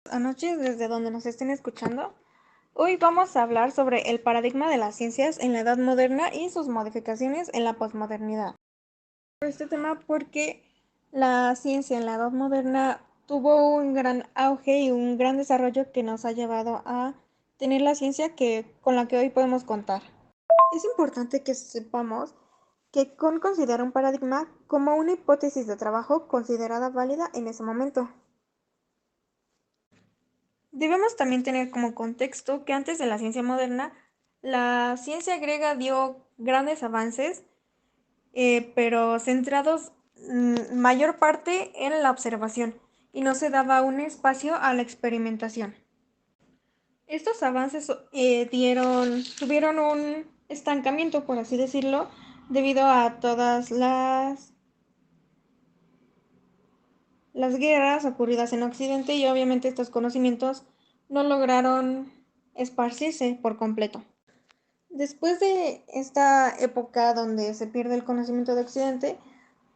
Buenas noches desde donde nos estén escuchando. Hoy vamos a hablar sobre el paradigma de las ciencias en la Edad Moderna y sus modificaciones en la posmodernidad. Por este tema porque la ciencia en la Edad Moderna tuvo un gran auge y un gran desarrollo que nos ha llevado a tener la ciencia con la que hoy podemos contar. Es importante que sepamos que considera un paradigma como una hipótesis de trabajo considerada válida en ese momento. Debemos también tener como contexto que antes de la ciencia moderna, la ciencia griega dio grandes avances, pero centrados mayor parte en la observación y no se daba un espacio a la experimentación. Estos avances tuvieron un estancamiento, por así decirlo, debido a todas las guerras ocurridas en Occidente y obviamente estos conocimientos no lograron esparcirse por completo. Después de esta época donde se pierde el conocimiento de Occidente,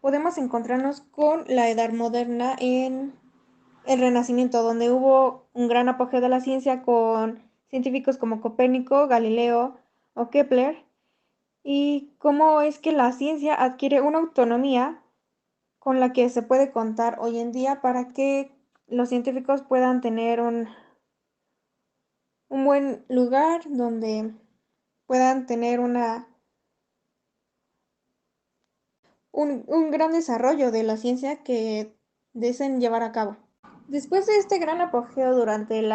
podemos encontrarnos con la Edad Moderna en el Renacimiento, donde hubo un gran apogeo de la ciencia con científicos como Copérnico, Galileo o Kepler, y cómo es que la ciencia adquiere una autonomía con la que se puede contar hoy en día para que los científicos puedan tener un buen lugar donde puedan tener un gran desarrollo de la ciencia que deseen llevar a cabo. Después de este gran apogeo durante el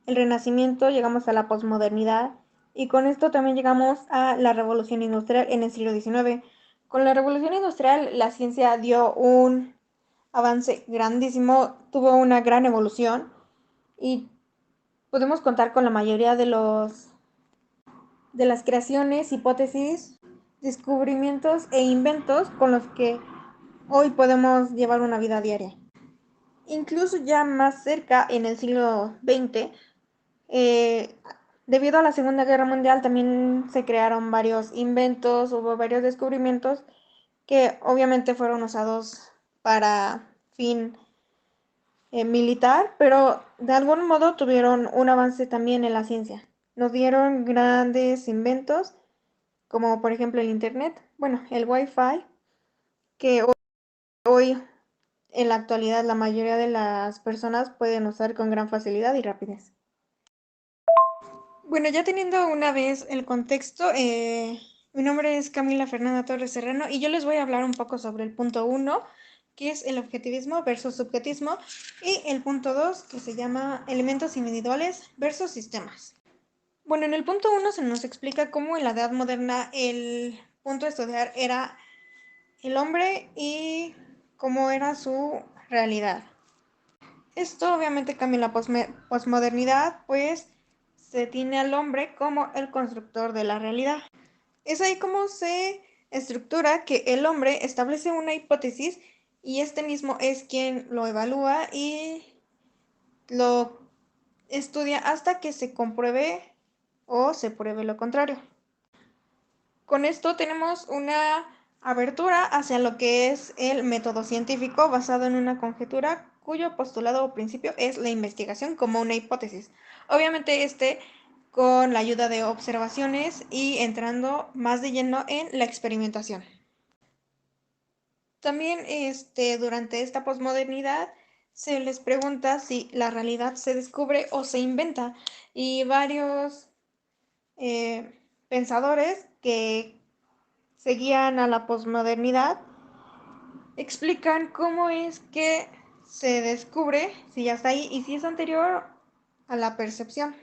Renacimiento, llegamos a la posmodernidad y con esto también llegamos a la Revolución Industrial en el siglo XIX. Con la Revolución Industrial, la ciencia dio un avance grandísimo, tuvo una gran evolución y podemos contar con la mayoría de las creaciones, hipótesis, descubrimientos e inventos con los que hoy podemos llevar una vida diaria. Incluso ya más cerca, en el siglo XX, eh, debido a la Segunda Guerra Mundial, también se crearon varios inventos, hubo varios descubrimientos que obviamente fueron usados para fin militar, pero de algún modo tuvieron un avance también en la ciencia. Nos dieron grandes inventos, como por ejemplo el Internet, bueno, el Wi-Fi, que hoy en la actualidad la mayoría de las personas pueden usar con gran facilidad y rapidez. Bueno, ya teniendo una vez el contexto, mi nombre es Camila Fernanda Torres Serrano y yo les voy a hablar un poco sobre el punto 1, que es el objetivismo versus subjetismo, y el punto 2, que se llama elementos individuales versus sistemas. Bueno, en el punto 1 se nos explica cómo en la Edad Moderna el punto a estudiar era el hombre y cómo era su realidad. Esto obviamente cambia en la posmodernidad, pues se tiene al hombre como el constructor de la realidad. Es ahí como se estructura que el hombre establece una hipótesis y este mismo es quien lo evalúa y lo estudia hasta que se compruebe o se pruebe lo contrario. Con esto tenemos una abertura hacia lo que es el método científico basado en una conjetura cuyo postulado o principio es la investigación como una hipótesis. Obviamente con la ayuda de observaciones y entrando más de lleno en la experimentación. También durante esta posmodernidad se les pregunta si la realidad se descubre o se inventa y varios pensadores que seguían a la posmodernidad explican cómo es que se descubre si ya está ahí y si es anterior a la percepción.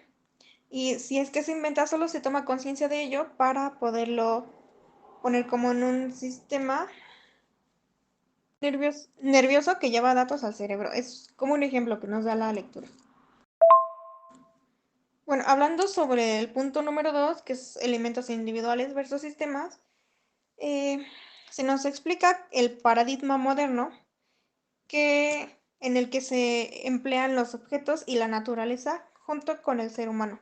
Y si es que se inventa, solo se toma conciencia de ello para poderlo poner como en un sistema nervioso que lleva datos al cerebro. Es como un ejemplo que nos da la lectura. Bueno, hablando sobre el punto número 2, que es elementos individuales versus sistemas, eh, se nos explica el paradigma moderno en el que se emplean los objetos y la naturaleza junto con el ser humano.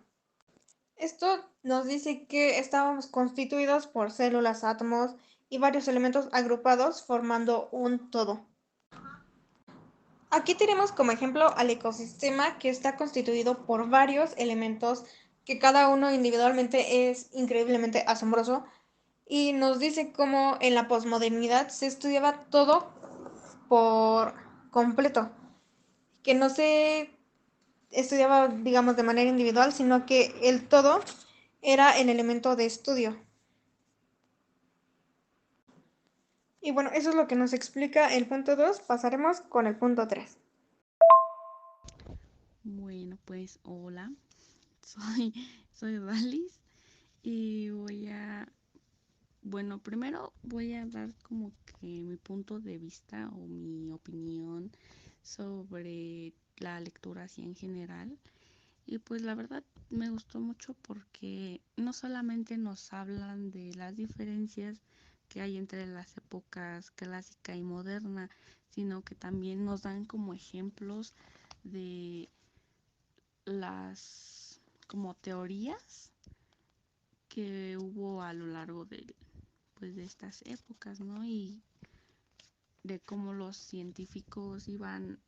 Esto nos dice que estábamos constituidos por células, átomos y varios elementos agrupados formando un todo. Aquí tenemos como ejemplo al ecosistema que está constituido por varios elementos que cada uno individualmente es increíblemente asombroso y nos dice cómo en la posmodernidad se estudiaba todo por completo, que no se estudiaba, digamos, de manera individual, sino que el todo era el elemento de estudio. Y bueno, eso es lo que nos explica el punto 2. Pasaremos con el punto 3. Bueno, pues hola, soy, soy Dalis y bueno, primero voy a dar como que mi punto de vista o mi opinión sobre la lectura así en general. Y pues la verdad me gustó mucho porque no solamente nos hablan de las diferencias que hay entre las épocas clásica y moderna, sino que también nos dan como ejemplos de las como teorías que hubo a lo largo pues, de estas épocas, ¿no? Y de cómo los científicos iban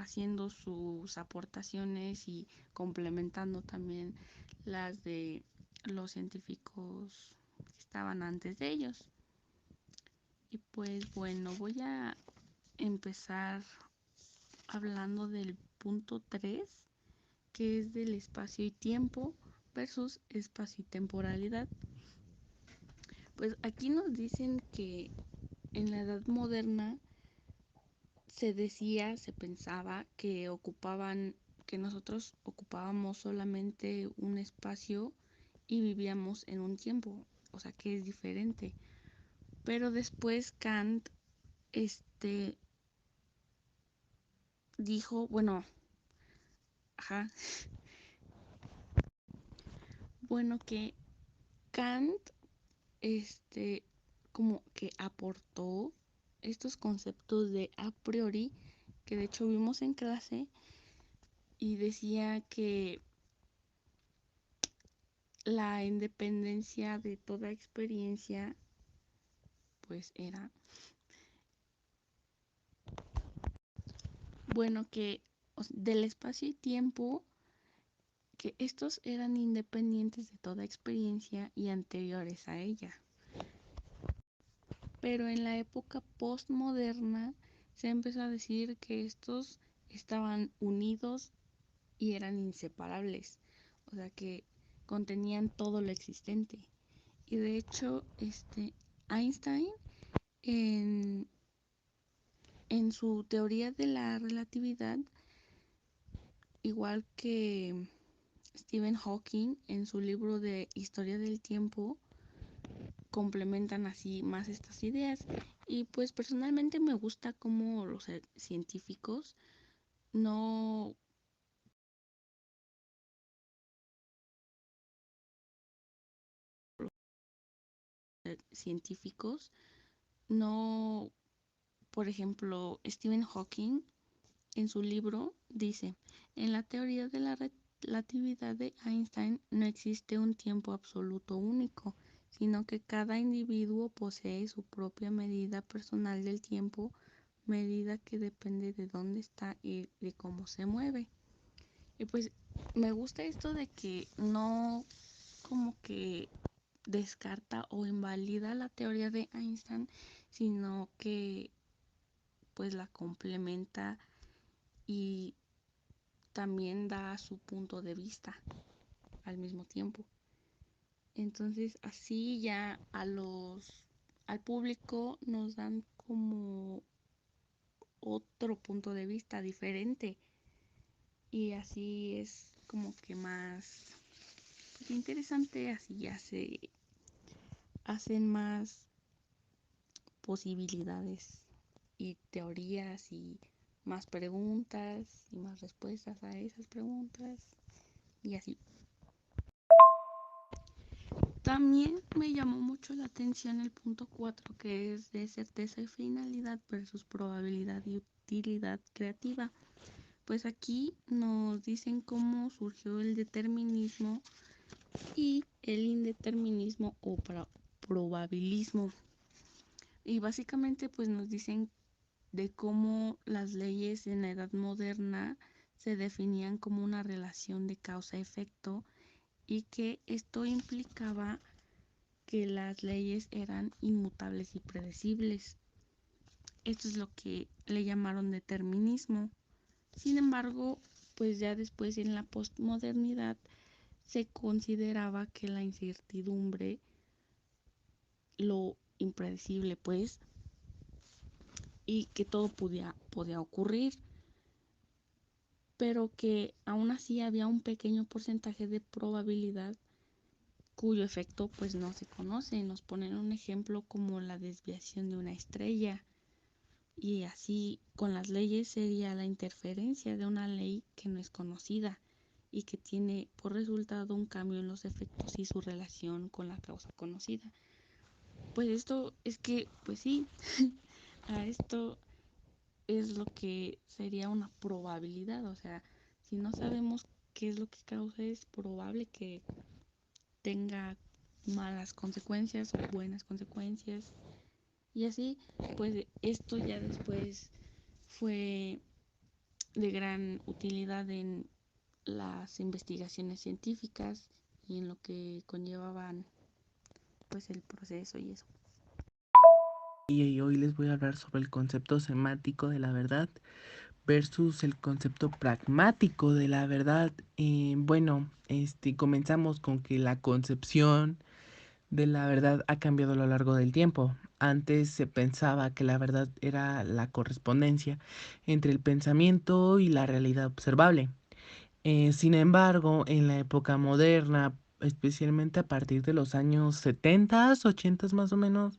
haciendo sus aportaciones y complementando también las de los científicos que estaban antes de ellos. Y pues bueno, voy a empezar hablando del punto 3, que es del espacio y tiempo versus espacio y temporalidad. Pues aquí nos dicen que en la edad moderna se pensaba que nosotros ocupábamos solamente un espacio y vivíamos en un tiempo, o sea que es diferente. Pero después Kant, este, dijo, bueno, ajá, bueno que Kant, este, como que aportó estos conceptos de a priori que de hecho vimos en clase y decía que la independencia de toda experiencia pues era bueno que del espacio y tiempo que estos eran independientes de toda experiencia y anteriores a ella. Pero en la época postmoderna se empezó a decir que estos estaban unidos y eran inseparables, o sea que contenían todo lo existente. Y de hecho, Einstein en, en su teoría de la relatividad, igual que Stephen Hawking en su libro de Historia del Tiempo, complementan así más estas ideas. Y pues personalmente me gusta cómo los científicos no científicos no, por ejemplo, Stephen Hawking en su libro dice, en la teoría de la relatividad de Einstein no existe un tiempo absoluto único, sino que cada individuo posee su propia medida personal del tiempo, medida que depende de dónde está y de cómo se mueve. Y pues me gusta esto de que no como que descarta o invalida la teoría de Einstein, sino que pues la complementa y también da su punto de vista al mismo tiempo. Entonces así ya al público nos dan como otro punto de vista diferente y así es como que más interesante, así ya se hacen más posibilidades y teorías y más preguntas y más respuestas a esas preguntas y así. También me llamó mucho la atención el punto 4, que es de certeza y finalidad versus probabilidad y utilidad creativa, Pues aquí nos dicen cómo surgió el determinismo y el indeterminismo o probabilismo. Y básicamente pues nos dicen de cómo las leyes en la Edad Moderna se definían como una relación de causa-efecto y que esto implicaba que las leyes eran inmutables y predecibles. Esto es lo que le llamaron determinismo. Sin embargo, pues ya después en la postmodernidad se consideraba que la incertidumbre, lo impredecible pues, y que todo podía ocurrir, pero que aún así había un pequeño porcentaje de probabilidad cuyo efecto pues no se conoce. Nos ponen un ejemplo como la desviación de una estrella, y así con las leyes sería la interferencia de una ley que no es conocida y que tiene por resultado un cambio en los efectos y su relación con la causa conocida. Pues esto es que, pues sí, a esto es lo que sería una probabilidad. O sea, si no sabemos qué es lo que causa, es probable que tenga malas consecuencias o buenas consecuencias. Y así, pues esto ya después fue de gran utilidad en las investigaciones científicas y en lo que conllevaban pues el proceso y eso. Y hoy les voy a hablar sobre el concepto semántico de la verdad versus el concepto pragmático de la verdad. Comenzamos con que la concepción de la verdad ha cambiado a lo largo del tiempo. Antes se pensaba que la verdad era la correspondencia entre el pensamiento y la realidad observable. Sin embargo, en la época moderna, especialmente a partir de los años 70, 80 más o menos,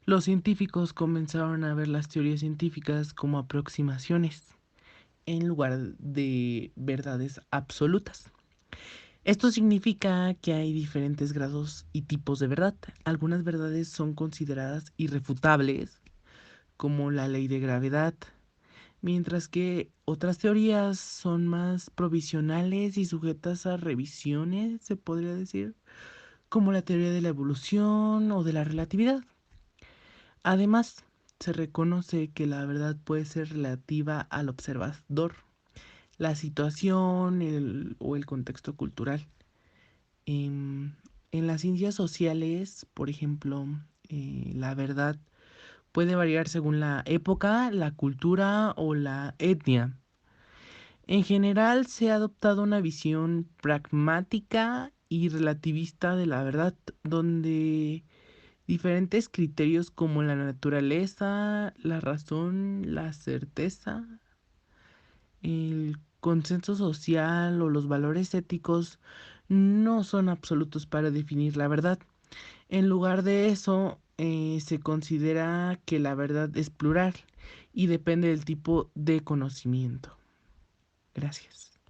los científicos comenzaron a ver las teorías científicas como aproximaciones en lugar de verdades absolutas. Esto significa que hay diferentes grados y tipos de verdad. Algunas verdades son consideradas irrefutables, como la ley de gravedad, mientras que otras teorías son más provisionales y sujetas a revisiones, se podría decir, como la teoría de la evolución o de la relatividad. Además, se reconoce que la verdad puede ser relativa al observador, la situación o el contexto cultural. En las ciencias sociales, por ejemplo, la verdad puede variar según la época, la cultura o la etnia. En general, se ha adoptado una visión pragmática y relativista de la verdad, donde diferentes criterios como la naturaleza, la razón, la certeza, el consenso social o los valores éticos no son absolutos para definir la verdad. En lugar de eso, se considera que la verdad es plural y depende del tipo de conocimiento. Gracias.